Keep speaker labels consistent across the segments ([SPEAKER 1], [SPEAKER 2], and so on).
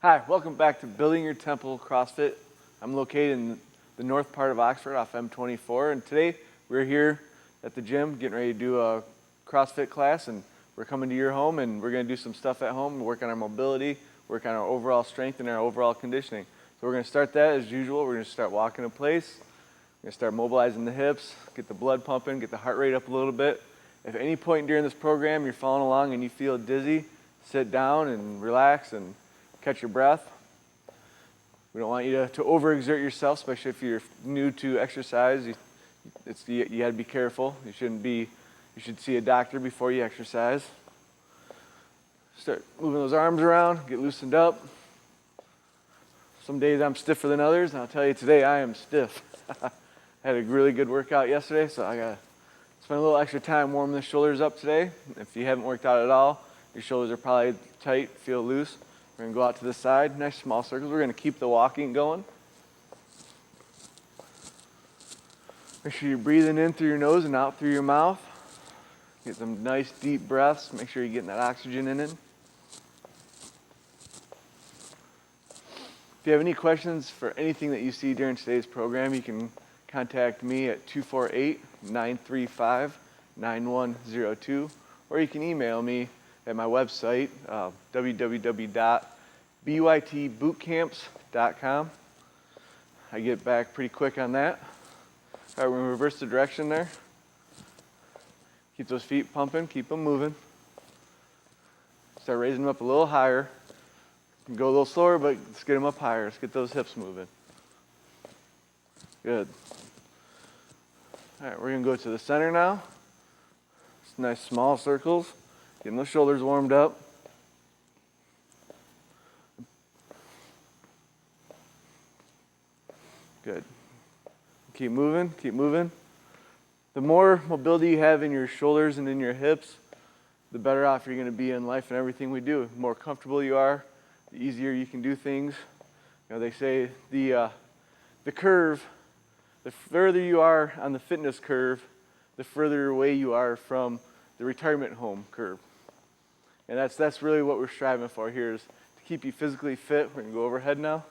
[SPEAKER 1] Hi, welcome back to Building Your Temple CrossFit. I'm located in the north part of Oxford off M24, and today we're here at the gym getting ready to do a CrossFit class, and we're coming to your home and we're going to do some stuff at home, work on our mobility, work on our overall strength and our overall conditioning. So we're going to start that as usual. We're going to start walking in place. We're going to start mobilizing the hips, get the blood pumping, get the heart rate up a little bit. If at any point during this program you're following along and you feel dizzy, sit down and relax and catch your breath. We don't want you to overexert yourself, especially if you're new to exercise. You got to be careful. You should see a doctor before you exercise. Start moving those arms around, get loosened up. Some days I'm stiffer than others, and I'll tell you today I am stiff. I had a really good workout yesterday, so I got to spend a little extra time warming the shoulders up today. If you haven't worked out at all, your shoulders are probably tight, feel loose. We're going to go out to the side, nice small circles. We're going to keep the walking going. Make sure you're breathing in through your nose and out through your mouth. Get some nice deep breaths. Make sure you're getting that oxygen in it. If you have any questions for anything that you see during today's program, you can contact me at 248-935-9102, or you can email me at my website, www.bytbootcamps.com. I get back pretty quick on that. All right, we're going to reverse the direction there. Keep those feet pumping, keep them moving. Start raising them up a little higher. You can go a little slower, but let's get them up higher. Let's get those hips moving. Good. All right, we're going to go to the center now. It's nice small circles. Getting those shoulders warmed up. Good. Keep moving, keep moving. The more mobility you have in your shoulders and in your hips, the better off you're going to be in life and everything we do. The more comfortable you are, the easier you can do things. You know, they say the curve, the further you are on the fitness curve, the further away you are from the retirement home curve. And that's really what we're striving for here, is to keep you physically fit. We're going to go overhead now.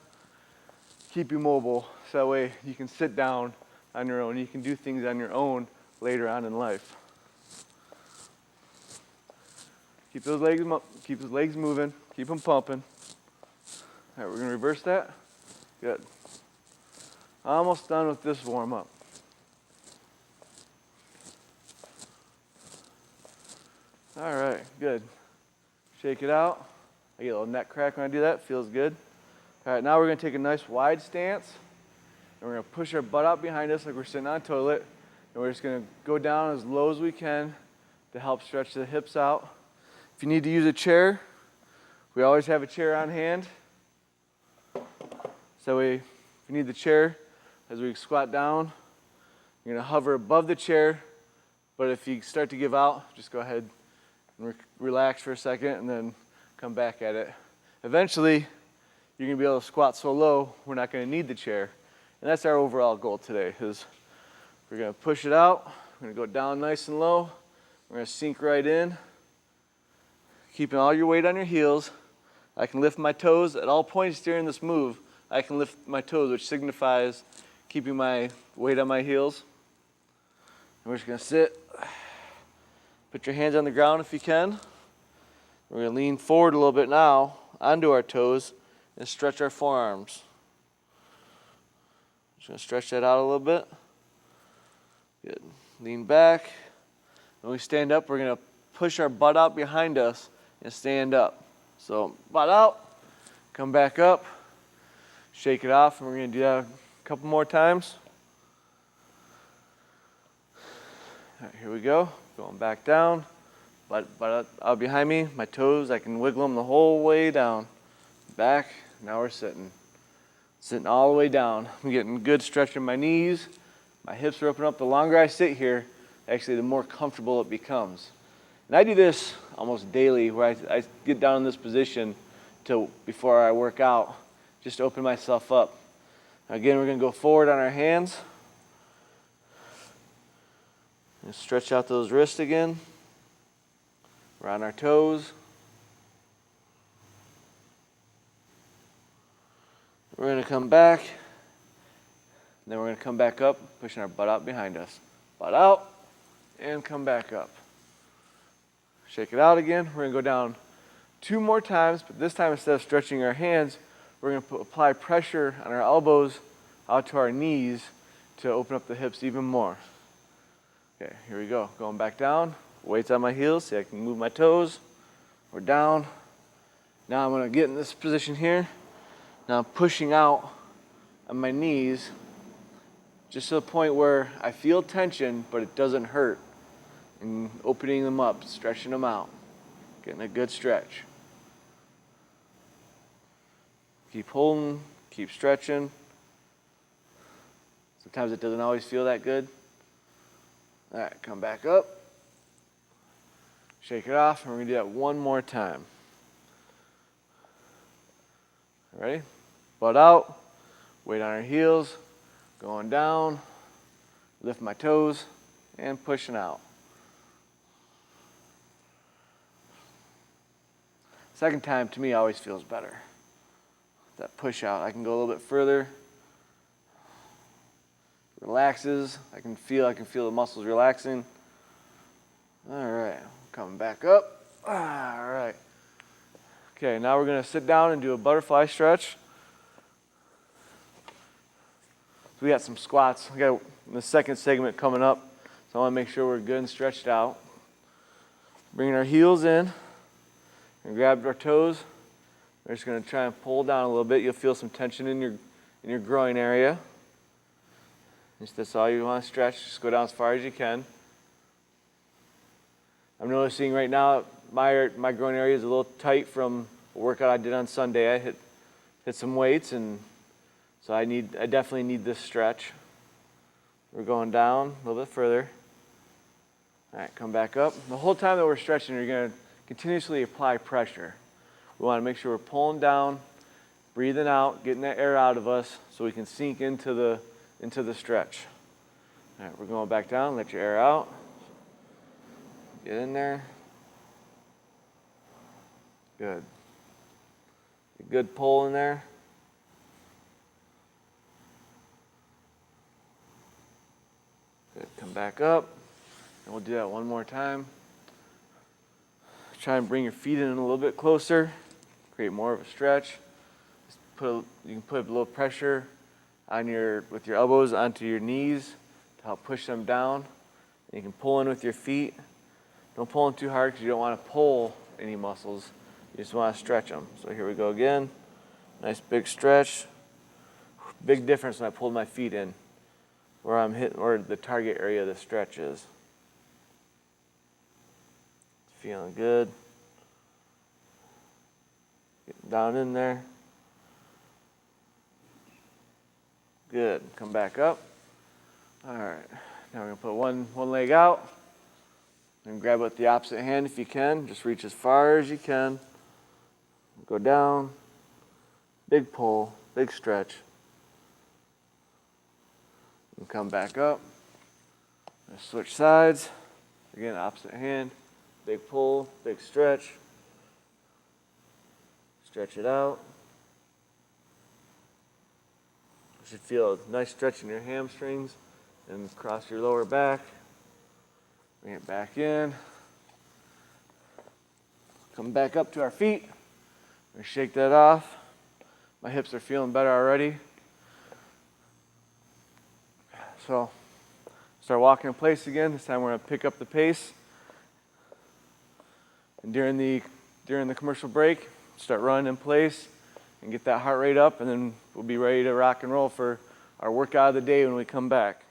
[SPEAKER 1] Keep you mobile, so that way you can sit down on your own. You can do things on your own later on in life. Keep those legs moving. Keep them pumping. All right, we're going to reverse that. Good. Almost done with this warm up. All right, good. Shake it out. I get a little neck crack when I do that. Feels good. All right, now we're going to take a nice wide stance. And we're going to push our butt out behind us like we're sitting on a toilet. And we're just going to go down as low as we can to help stretch the hips out. If you need to use a chair, we always have a chair on hand. So if you need the chair, as we squat down, you're going to hover above the chair. But if you start to give out, just go ahead and relax for a second and then come back at it. Eventually, you're going to be able to squat so low, we're not going to need the chair. And that's our overall goal today, is we're going to push it out. We're going to go down nice and low. We're going to sink right in, keeping all your weight on your heels. I can lift my toes at all points during this move. I can lift my toes, which signifies keeping my weight on my heels. And we're just going to sit. Put your hands on the ground if you can. We're going to lean forward a little bit now onto our toes and stretch our forearms. Just going to stretch that out a little bit. Good. Lean back. When we stand up, we're going to push our butt out behind us and stand up. So butt out, come back up, shake it off, and we're going to do that a couple more times. All right, here we go. Going back down, butt out behind me, my toes, I can wiggle them the whole way down. Back, now we're sitting. Sitting all the way down. I'm getting good stretch in my knees. My hips are opening up. The longer I sit here, actually the more comfortable it becomes. And I do this almost daily, where I get down in this position till before I work out, just to open myself up. Again, we're going to go forward on our hands. And stretch out those wrists again. We're on our toes. We're gonna come back, and then we're gonna come back up, pushing our butt out behind us. Butt out, and come back up. Shake it out again. We're gonna go down 2 more times, but this time instead of stretching our hands, we're gonna apply pressure on our elbows out to our knees to open up the hips even more. Okay, here we go. Going back down, weights on my heels, see I can move my toes. We're down. Now I'm gonna get in this position here. Now I'm pushing out on my knees just to the point where I feel tension, but it doesn't hurt. And opening them up, stretching them out, getting a good stretch. Keep holding, keep stretching. Sometimes it doesn't always feel that good. All right, come back up. Shake it off, and we're gonna do that one more time. Ready? Butt out, weight on our heels, going down, lift my toes, and pushing out. Second time, to me, always feels better. That push out, I can go a little bit further. Relaxes, I can feel the muscles relaxing. All right, coming back up. All right. Okay, now we're gonna sit down and do a butterfly stretch. So we got some squats. We got the second segment coming up, so I wanna make sure we're good and stretched out. Bringing our heels in and grab our toes. We're just gonna try and pull down a little bit. You'll feel some tension in your groin area. If that's all you want to stretch, just go down as far as you can. I'm noticing right now my groin area is a little tight from a workout I did on Sunday. I hit some weights, and so I definitely need this stretch. We're going down a little bit further. All right, come back up. The whole time that we're stretching, you're going to continuously apply pressure. We want to make sure we're pulling down, breathing out, getting that air out of us so we can sink into the stretch. All right, we're going back down. Let your air out. Get in there. Good. Good pull in there. Good. Come back up. And we'll do that one more time. Try and bring your feet in a little bit closer. Create more of a stretch. You can put a little pressure with your elbows onto your knees to help push them down. And you can pull in with your feet. Don't pull in too hard because you don't want to pull any muscles. You just want to stretch them. So here we go again. Nice big stretch. Big difference when I pulled my feet in, where I'm hitting, or the target area of the stretch is. Feeling good. Getting down in there. Good. Come back up. All right. Now we're going to put one leg out and grab it with the opposite hand if you can. Just reach as far as you can. Go down. Big pull. Big stretch. And come back up. And switch sides. Again, opposite hand. Big pull. Big stretch. Stretch it out. You should feel a nice stretch in your hamstrings and across your lower back. Bring it back in. Come back up to our feet. We shake that off. My hips are feeling better already. So start walking in place again. This time we're going to pick up the pace. And during the commercial break, start running in place and get that heart rate up, and then we'll be ready to rock and roll for our workout of the day when we come back.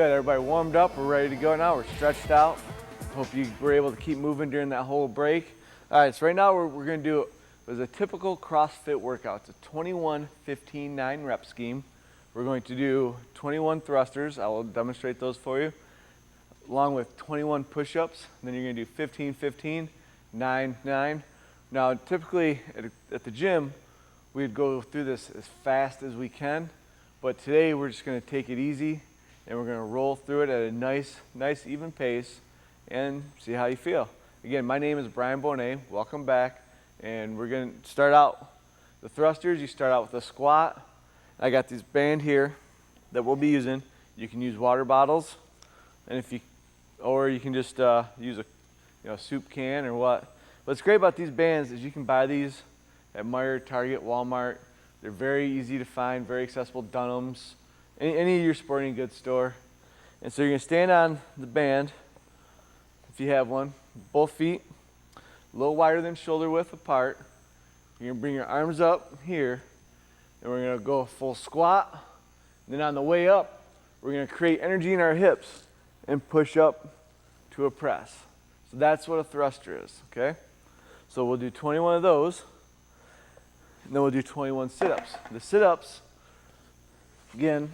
[SPEAKER 1] Good, everybody warmed up, we're ready to go now, we're stretched out. Hope you were able to keep moving during that whole break. All right, so right now we're gonna do, it was a typical CrossFit workout. It's a 21, 15, 9 rep scheme. We're going to do 21 thrusters, I will demonstrate those for you, along with 21 push-ups. Then you're gonna do 15, 15, 9, 9. Now, typically at the gym, we'd go through this as fast as we can, but today we're just gonna take it easy and we're gonna roll through it at a nice even pace and see how you feel. Again, my name is Bryan Beaune, welcome back, and we're gonna start out the thrusters. You start out with a squat. I got this band here that we'll be using. You can use water bottles, and or you can just use a soup can or what. What's great about these bands is you can buy these at Meijer, Target, Walmart. They're very easy to find, very accessible. Dunham's, any of your sporting goods store. And so you're gonna stand on the band, if you have one, both feet a little wider than shoulder width apart. You're gonna bring your arms up here, and we're gonna go full squat. And then on the way up, we're gonna create energy in our hips and push up to a press. So that's what a thruster is, okay? So we'll do 21 of those, and then we'll do 21 sit-ups. The sit-ups, again,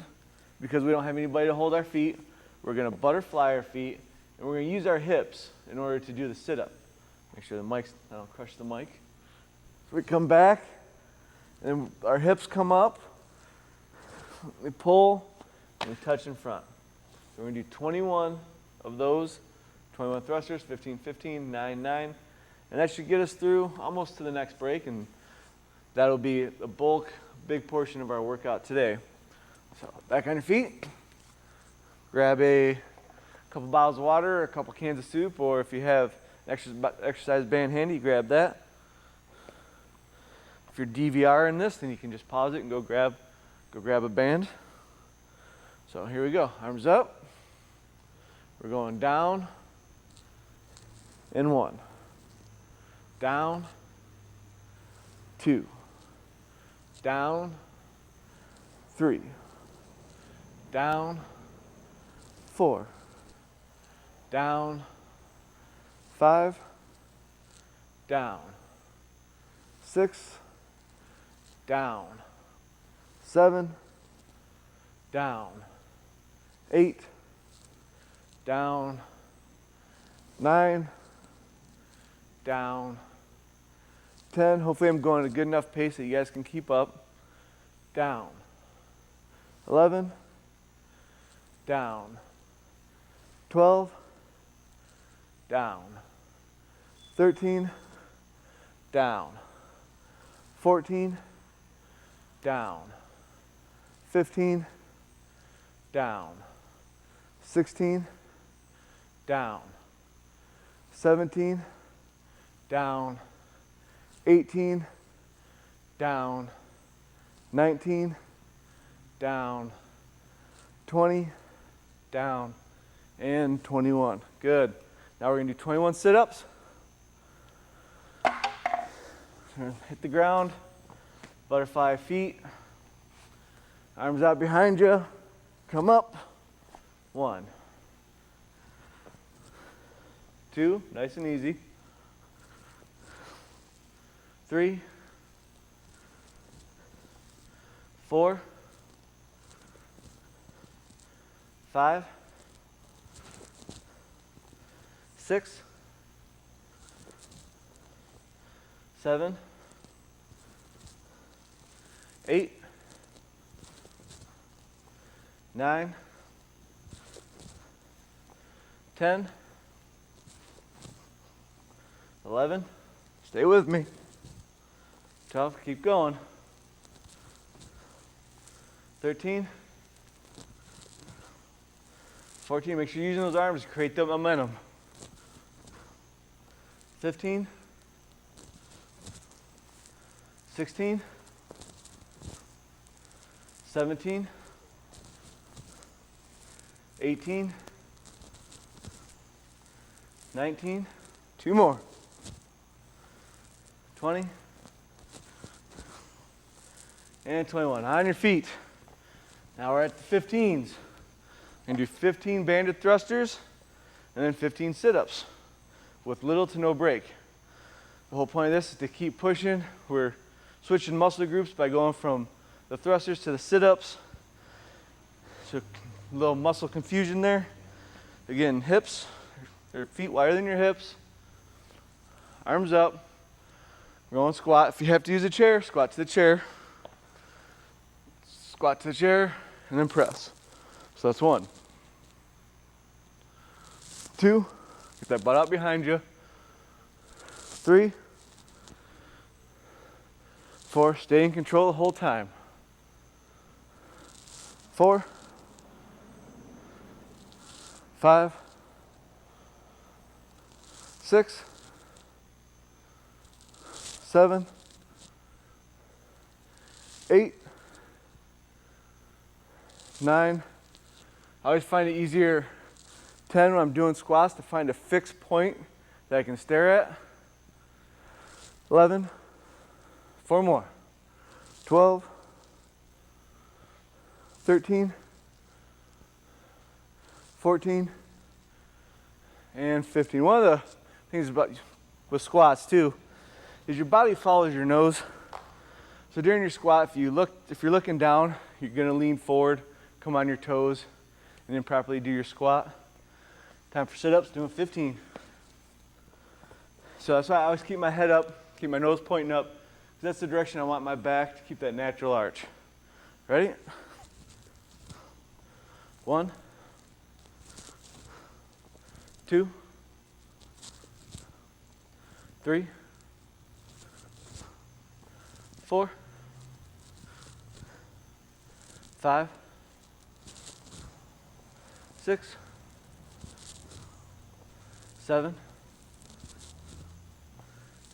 [SPEAKER 1] because we don't have anybody to hold our feet, we're gonna butterfly our feet, and we're gonna use our hips in order to do the sit-up. Make sure I don't crush the mic. So we come back, and our hips come up, we pull, and we touch in front. So we're gonna do 21 of those, 21 thrusters, 15, 15, 9, 9. And that should get us through almost to the next break, and that'll be a big portion of our workout today. So back on your feet, grab a couple bottles of water, a couple cans of soup, or if you have an exercise band handy, grab that. If you're DVRing this, then you can just pause it and go grab a band. So here we go, arms up. We're going down and 1, down, 2, down, 3, down, 4, down, 5, down, 6, down, 7, down, 8, down, 9, down, 10. Hopefully I'm going at a good enough pace that you guys can keep up. Down, 11, down, 12, down, 13, down, 14, down, 15, down, 16, down, 17, down, 18, down, 19, down, 20, down, and 21. Good. Now we're gonna do 21 sit-ups. Hit the ground, butterfly feet, arms out behind you, come up. 1, 2, nice and easy. 3, 4, 5, 6, 7, 8, 9, 10, 11, stay with me. Tough, keep going. 13, 14, make sure you're using those arms to create that momentum. 15, 16, 17, 18, 19, 2 more, 20, and 21. On your feet. Now we're at the 15s. And do 15 banded thrusters and then 15 sit-ups with little to no break. The whole point of this is to keep pushing. We're switching muscle groups by going from the thrusters to the sit-ups. So a little muscle confusion there. Again, hips, or feet wider than your hips. Arms up. We're going squat. If you have to use a chair, squat to the chair. Squat to the chair, and then press. So that's 1. 2, get that butt out behind you. 3, 4, stay in control the whole time. 4, 5, 6, 7, 8, 9. I always find it easier 10 when I'm doing squats to find a fixed point that I can stare at. 11, 4 more. 12, 13, 14, and 15. One of the things about with squats too is your body follows your nose. So during your squat, if you're looking down, you're gonna lean forward, come on your toes, and then properly do your squat. Time for sit-ups, doing 15. So that's why I always keep my head up, keep my nose pointing up, because that's the direction I want my back to keep that natural arch. Ready? 1, 2, 3, 4, 5, 6, 7,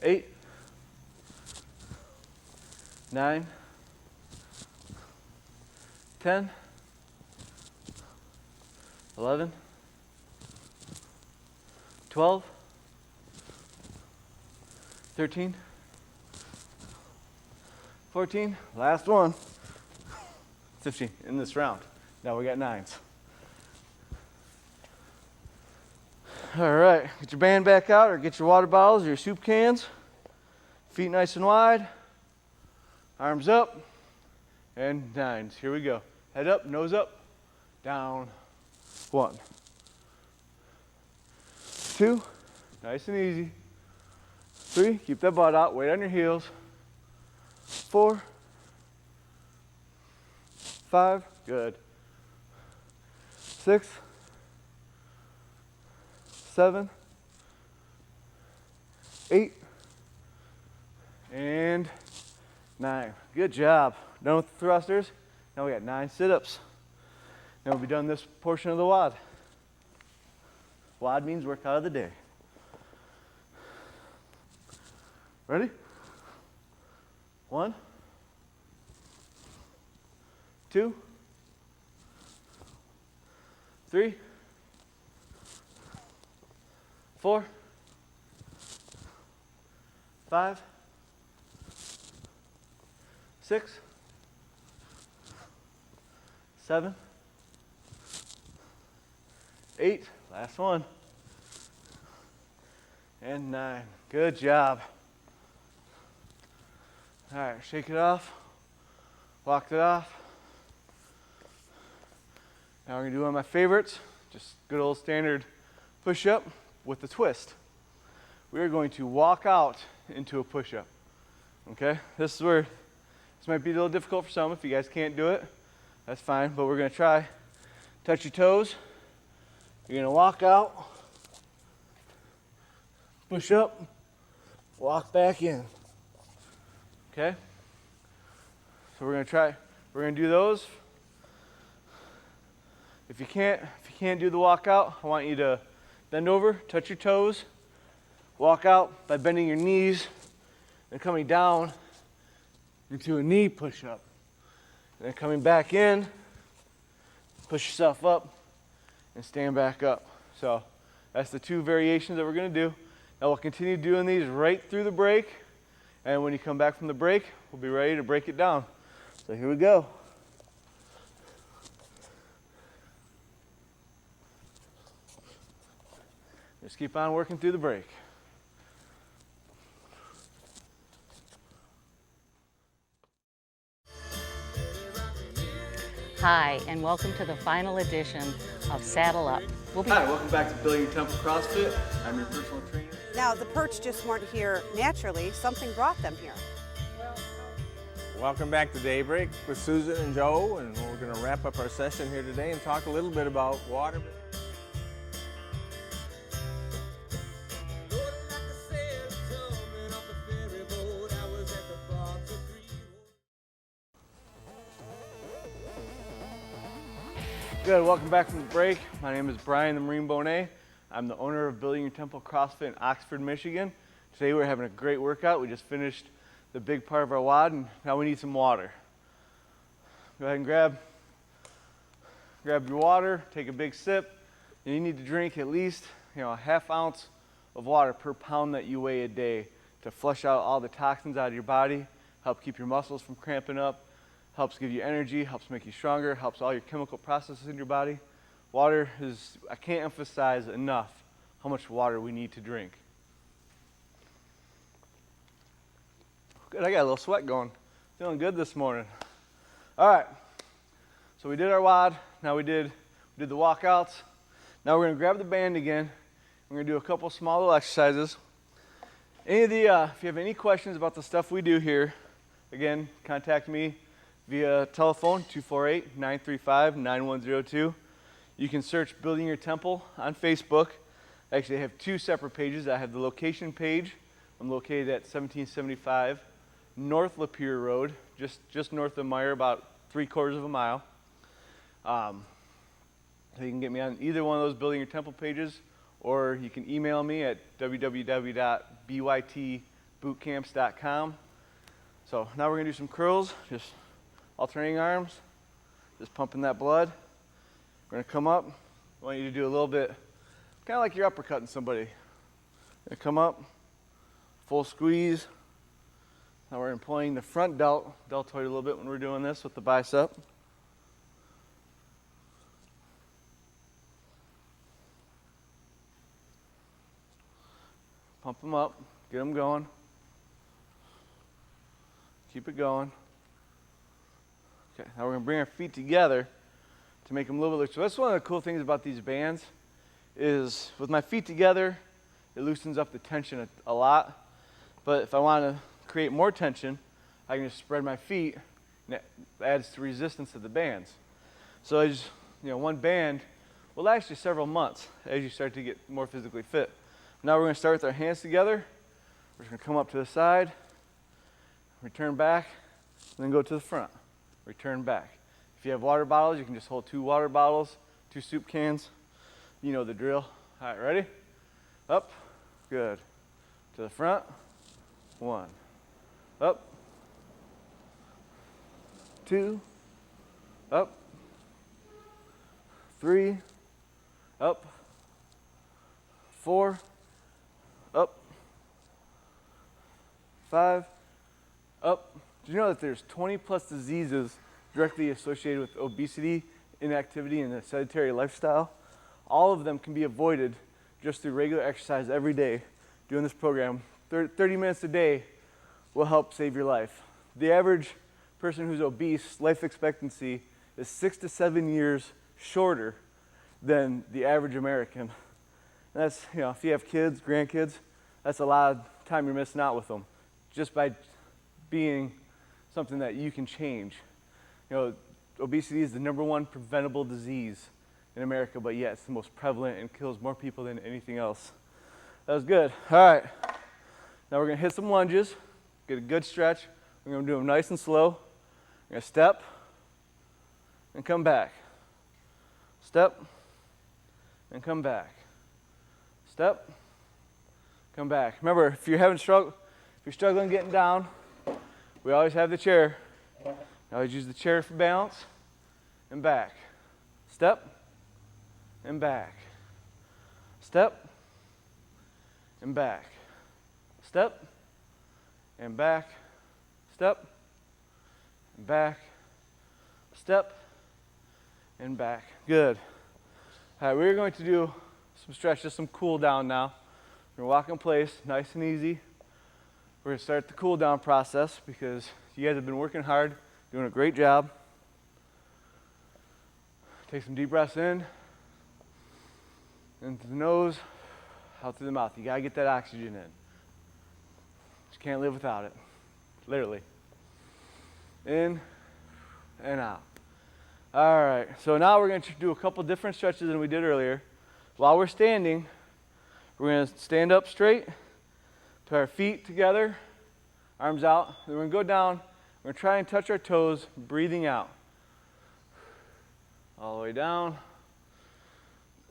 [SPEAKER 1] 8, 9, 10, 11, 12, 13, 14, last one, 15 in this round. Now we got 9s. All right, get your band back out or get your water bottles or your soup cans. Feet nice and wide, arms up, and 9s. Here we go. Head up, nose up, down. 1, 2, nice and easy. 3, keep that butt out, weight on your heels. 4, 5, good. 6, 7, 8, and 9. Good job. Done with the thrusters. Now we got 9 sit-ups. Now we'll be done this portion of the WOD. WOD means workout of the day. Ready? 1, 2, 3, 4, 5, 6, 7, 8, last one, and 9. Good job. All right, shake it off, walk it off. Now we're gonna do one of my favorites, just good old standard push-up with the twist. We are going to walk out into a push-up, okay? This might be a little difficult for some. If you guys can't do it, that's fine, but we're gonna try. Touch your toes. You're gonna walk out, push up, walk back in, okay? So we're gonna do those. If you can't do the walkout, I want you to bend over, touch your toes, walk out by bending your knees and coming down into a knee push-up. And then coming back in, push yourself up and stand back up. So that's the 2 variations that we're gonna do. Now we'll continue doing these right through the break. And when you come back from the break, we'll be ready to break it down. So here we go. Just keep on working through the break.
[SPEAKER 2] Hi, and welcome to the final edition of Saddle Up.
[SPEAKER 1] Hi, welcome back to Building Your Temple CrossFit. I'm your personal trainer.
[SPEAKER 3] Now, the perch just weren't here naturally. Something brought them here.
[SPEAKER 4] Welcome back to Daybreak with Susan and Joe, and we're going to wrap up our session here today and talk a little bit about water.
[SPEAKER 1] Good, welcome back from the break. My name is Bryan the Marine Beaune. I'm the owner of Building Your Temple CrossFit in Oxford, Michigan. Today we're having a great workout. We just finished the big part of our WOD and now we need some water. Go ahead and grab your water, take a big sip. And you need to drink at least a half ounce of water per pound that you weigh a day to flush out all the toxins out of your body, help keep your muscles from cramping up, helps give you energy, helps make you stronger, helps all your chemical processes in your body. Water is, I can't emphasize enough how much water we need to drink. Good, I got a little sweat going. Feeling good this morning. All right, so we did our WOD, now we did the walkouts. Now we're gonna grab the band again. We're gonna do a couple small little exercises. If you have any questions about the stuff we do here, again, contact me via telephone, 248-935-9102. You can search Building Your Temple on Facebook. Actually, I have two separate pages. I have the location page. I'm located at 1775 North Lapeer Road, just north of Meyer, about 3/4 of a mile. So you can get me on either one of those Building Your Temple pages, or you can email me at www.bytbootcamps.com. So now we're gonna do some curls, just alternating arms, just pumping that blood. We're gonna come up. I want you to do a little bit, kind of like you're uppercutting somebody. Gonna come up, full squeeze. Now we're employing the front deltoid a little bit when we're doing this with the bicep. Pump them up, get them going. Keep it going. Okay, now we're gonna bring our feet together to make them a little bit looser. So that's one of the cool things about these bands is with my feet together, it loosens up the tension a lot. But if I want to create more tension, I can just spread my feet and it adds to resistance to the bands. So as one band will last you several months as you start to get more physically fit. Now we're gonna start with our hands together. We're just gonna come up to the side, return back, and then go to the front. Return back. If you have water bottles, you can just hold 2 water bottles, 2 soup cans. You know the drill. All right, ready? Up, good. To the front, 1. Up, 2, up, 3, up, 4, up, 5, up. Do you know that there's 20 plus diseases directly associated with obesity, inactivity, and a sedentary lifestyle? All of them can be avoided just through regular exercise every day. Doing this program, 30 minutes a day will help save your life. The average person who's obese, life expectancy is 6 to 7 years shorter than the average American. And that's, if you have kids, grandkids, that's a lot of time you're missing out with them just by being something that you can change. Obesity is the #1 preventable disease in America, but yet it's the most prevalent and kills more people than anything else. That was good. All right. Now we're gonna hit some lunges, get a good stretch. We're gonna do them nice and slow. We're gonna step and come back. Step and come back. Step, come back. Remember, if you're struggling getting down, we always have the chair. Always use the chair for balance and back. Step and back. Step and back. Step and back. Step and back. Step and back. Good. All right, we're going to do some stretches, some cool down now. We're gonna walk in place, nice and easy. We're gonna start the cool down process because you guys have been working hard, doing a great job. Take some deep breaths in through the nose, out through the mouth. You gotta get that oxygen in. Just can't live without it, literally. In and out. All right, so now we're gonna do a couple different stretches than we did earlier. While we're standing, we're gonna stand up straight, put our feet together, arms out. Then we're gonna go down, we're gonna try and touch our toes, breathing out. All the way down.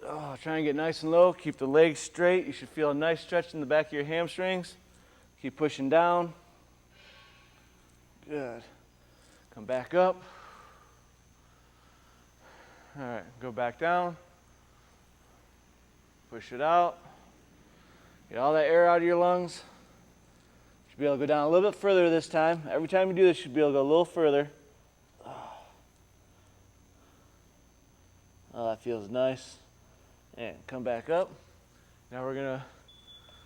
[SPEAKER 1] Oh, try and get nice and low, keep the legs straight. You should feel a nice stretch in the back of your hamstrings. Keep pushing down. Good. Come back up. All right, go back down. Push it out. Get all that air out of your lungs. You should be able to go down a little bit further this time. Every time you do this, you should be able to go a little further. Oh, that feels nice. And come back up. Now we're gonna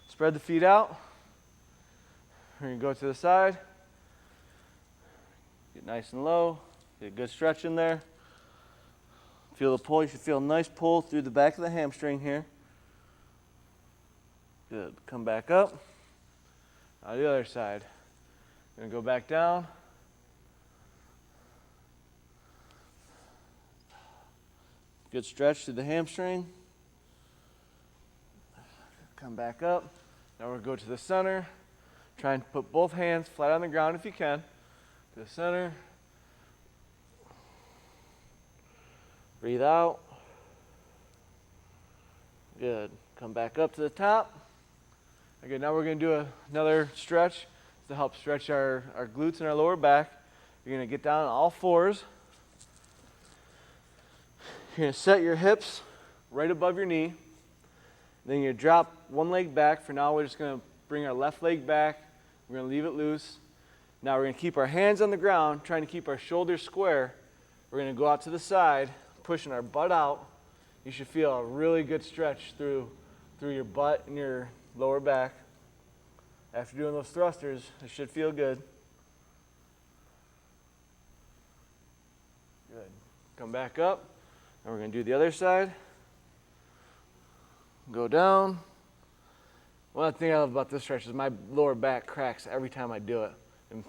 [SPEAKER 1] spread the feet out. We're gonna go to the side. Get nice and low. Get a good stretch in there. Feel the pull. You should feel a nice pull through the back of the hamstring here. Good. Come back up. Now the other side. Gonna go back down. Good stretch through the hamstring. Come back up. Now we're going to go to the center. Try and put both hands flat on the ground if you can. To the center. Breathe out. Good. Come back up to the top. Okay, now we're going to do another stretch to help stretch our glutes and our lower back. You're going to get down on all fours. You're going to set your hips right above your knee. Then you drop one leg back. For now, we're just going to bring our left leg back. We're going to leave it loose. Now we're going to keep our hands on the ground, trying to keep our shoulders square. We're going to go out to the side, pushing our butt out. You should feel a really good stretch through your butt and your lower back. After doing those thrusters, it should feel good. Good. Come back up. And we're going to do the other side. Go down. One thing I love about this stretch is my lower back cracks every time I do it. And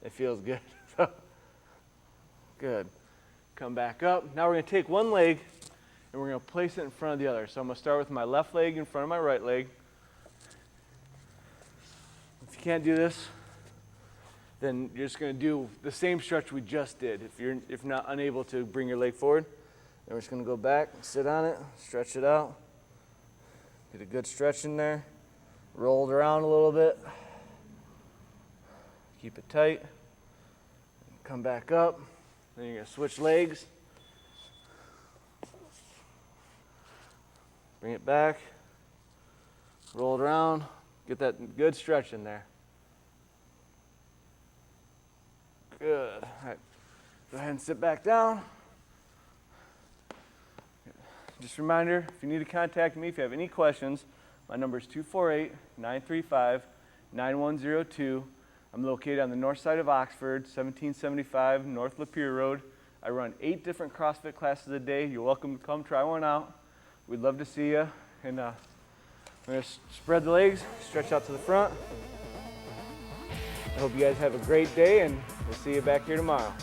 [SPEAKER 1] it feels good. Good. Come back up. Now we're going to take one leg and we're going to place it in front of the other. So I'm going to start with my left leg in front of my right leg. If you can't do this, then you're just going to do the same stretch we just did. If not unable to bring your leg forward, then we're just going to go back, sit on it, stretch it out. Get a good stretch in there. Roll it around a little bit. Keep it tight. Come back up. Then you're going to switch legs. Bring it back. Roll it around. Get that good stretch in there. Good. All right. Go ahead and sit back down. Just a reminder, if you need to contact me, if you have any questions, my number is 248-935-9102. I'm located on the north side of Oxford, 1775 North Lapeer Road. I run 8 different CrossFit classes a day. You're welcome to come try one out. We'd love to see you. And we're going to spread the legs, stretch out to the front. I hope you guys have a great day, and we'll see you back here tomorrow.